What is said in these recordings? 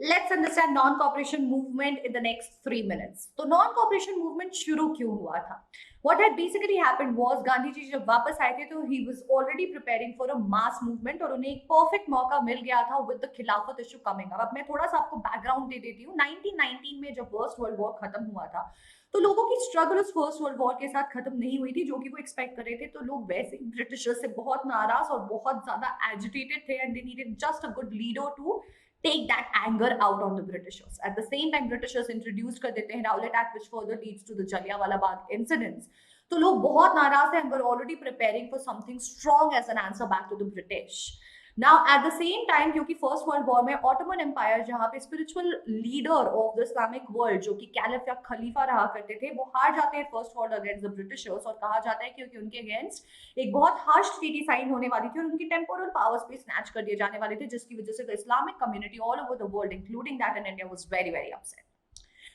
Let's understand non cooperation movement in the next 3 minutes। तो non cooperation movement शुरू क्यों हुआ था? What had basically happened was Gandhi ji जब वापस आए थे तो he was already preparing for a mass movement और उन्हें एक परफेक्ट मौका मिल गया था with the खिलाफत इशू कमिंग। अब मैं थोड़ा सा आपको बैकग्राउंड दे देती हूँ। 1919 में जब फर्स्ट वर्ल्ड वॉर खत्म हुआ था तो लोगों की स्ट्रगल उस फर्स्ट वर्ल्ड वॉर के साथ खत्म नहीं हुई थी जो कि वो एक्सपेक्ट कर रहे थे। तो लोग वैसे ही ब्रिटिशर्स से बहुत नाराज और बहुत ज्यादा एजिटेटेड थे and they needed just a good leader to take that anger out on the Britishers. At the same time, Britishers introduced कर देते हैं Rowlatt Act, which further leads to the Jallianwala Bagh incidents. तो लोग बहुत नाराज थे and were already preparing for something strong as an answer back to the British. Now at the same time, क्योंकि first world war में Ottoman empire जहाँ पे spiritual leader of the Islamic world जो कि कैलिफ या खलीफा रहा करते थे वो हार जाते हैं first war against the Britishers. और कहा जाता है क्योंकि उनके अगेंस्ट एक बहुत हार्श ट्रीटी साइन होने वाली थी और उनकी टेम्पोरल पावर्स भी स्नैच कर दिए जाने वाले थे, जिसकी वजह से the Islamic community all over the world including that in India was very very upset.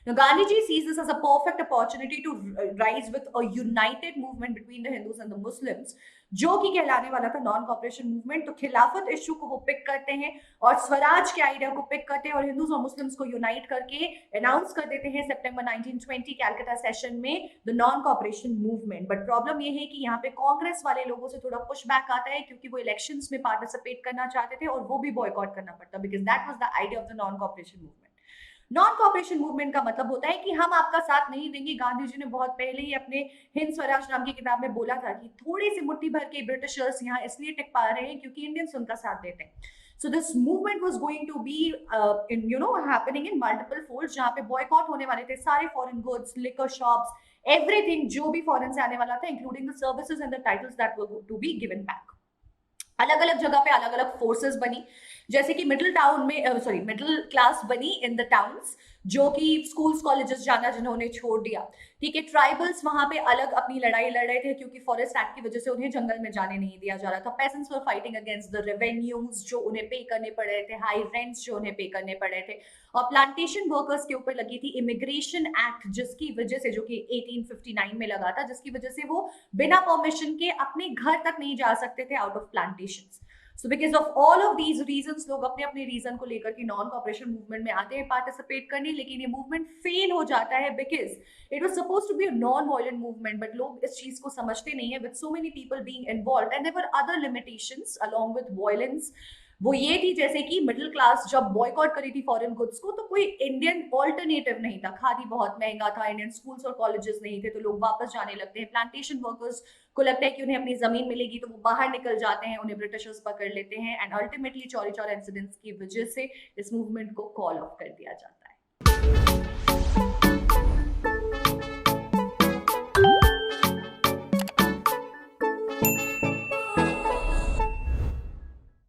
Now, Gandhiji sees this as a perfect opportunity to rise with a united movement between the Hindus and the Muslims, जो कि कहलाने वाला था non cooperation movement. तो खिलाफत issue को वो pick करते हैं और स्वराज के आइडिया को पिक करते हैं और हिंदूज और मुस्लिम्स को यूनाइट करके अनाउंस कर देते हैं सितंबर 1920 कैलकाटा सेशन में the non cooperation movement. But problem ये है कि यहाँ पे कांग्रेस वाले लोगों से थोड़ा पुश बैक आता है क्योंकि वो इलेक्शंस में पार्टिसिपेट करना चाहते थे और वो भी बॉयकॉट करना पड़ता because that was the idea of the non cooperation movement. Non cooperation movement का मतलब होता है कि हम आपका साथ नहीं देंगे। गांधी जी ने बहुत पहले ही अपने हिंद स्वराज नाम की किताब में बोला था कि थोड़ी सी मुट्ठी भर के ब्रिटिशर्स यहाँ इसलिए टिक पा रहे हैं क्योंकि इंडियंस उनका साथ देते हैं। So this movement was going to be happening in multiple folds, जहाँ पे बॉयकॉट होने वाले थे सारे foreign goods, liquor shops, everything जो भी फॉरेन से आने वाला था including the services and the titles that were to be given back. अलग अलग जगह पे अलग अलग फोर्सेस बनी, जैसे कि मिडिल क्लास बनी इन द टाउन्स जो कि स्कूल्स कॉलेजेस जाना जिन्होंने छोड़ दिया। ठीक है, ट्राइबल्स वहां पे अलग अपनी लड़ाई लड़ रहे थे क्योंकि फॉरेस्ट एक्ट की वजह से उन्हें जंगल में जाने नहीं दिया जा रहा था। Patients were fighting against the revenues जो उन्हें पे करने पड़ रहे थे, हाई रेंट्स जो उन्हें पे करने पड़ रहे थे। और प्लांटेशन वर्कर्स के ऊपर लगी थी इमिग्रेशन एक्ट जिसकी वजह से, जो कि 1859 में लगा था, जिसकी वजह से वो बिना परमिशन के अपने घर तक नहीं जा सकते थे out of plantations. So because of all of these reasons लोग अपने अपने रीजन को लेकर के नॉन कॉपरेशन मूवमेंट में आते हैं पार्टिसिपेट करने, लेकिन ये मूवमेंट फेल हो जाता है because it was supposed to be a non violent movement. But लोग इस चीज को समझते नहीं है with so many people being involved and there were other limitations along with violence. वो ये थी जैसे कि मिडिल क्लास जब बॉयकॉट करी थी फॉरेन गुड्स को तो कोई इंडियन ऑल्टरनेटिव नहीं था, खादी बहुत महंगा था, इंडियन स्कूल्स और कॉलेजेस नहीं थे, तो लोग वापस जाने लगते हैं। प्लांटेशन वर्कर्स को लगता है कि उन्हें अपनी जमीन मिलेगी तो वो बाहर निकल जाते हैं, उन्हें ब्रिटिशर्स पकड़ लेते हैं and ultimately Chauri Chaura incidents की वजह से इस मूवमेंट को कॉल ऑफ कर दिया जाता है।